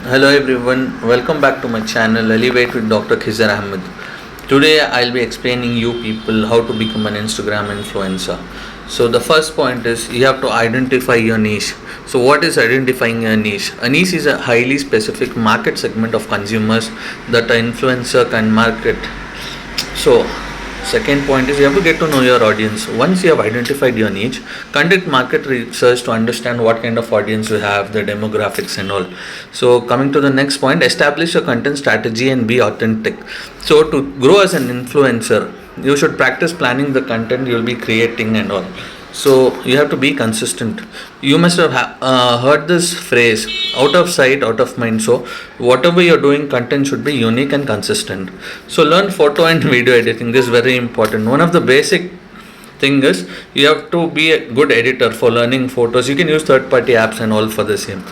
Hello everyone, welcome back to my channel Elevate with Dr. Khizer Ahmed. Today I'll be explaining you people how to become an Instagram influencer. So the first point is you have to identify your niche. So what is identifying a niche? A niche is a highly specific market segment of consumers that an influencer can market. So second point is you have to get to know your audience. Once you have identified your niche, conduct market research to understand what kind of audience you have, the demographics and all. So coming to the next point, establish a content strategy and be authentic. So to grow as an influencer, you should practice planning the content you will be creating and all. So you have to be consistent. You must have heard this phrase, out of sight out of mind. So whatever you're doing, content should be unique and consistent. So learn photo and video editing. This is very important. One of the basic thing is you have to be a good editor for learning photos. You can use third party apps and all for the same.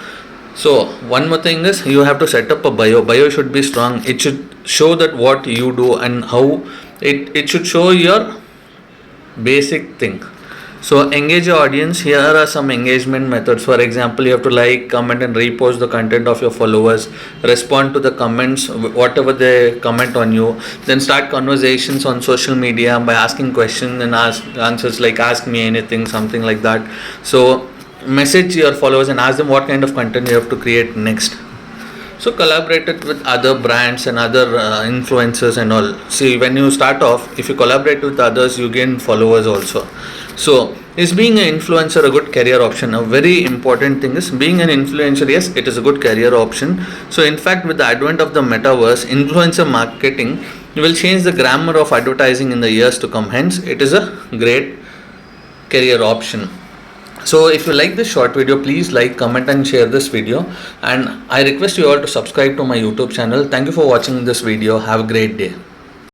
So one more thing is you have to set up a bio should be strong. It should show that what you do and how it should show your basic thing. So engage your audience. Here are some engagement methods. For example, you have to like, comment and repost the content of your followers, respond to the comments whatever they comment on you, then start conversations on social media by asking questions and ask answers, like ask me anything, something like that. So message your followers and ask them what kind of content you have to create next. So collaborated with other brands and other influencers and all. See, when you start off, if you collaborate with others, you gain followers also. So is being an influencer a good career option? A very important thing is being an influencer. Yes, it is a good career option. So in fact, with the advent of the metaverse, influencer marketing will change the grammar of advertising in the years to come. Hence, it is a great career option. So if you like this short video, please like, comment and share this video, and I request you all to subscribe to my YouTube channel. Thank you for watching this video. Have a great day.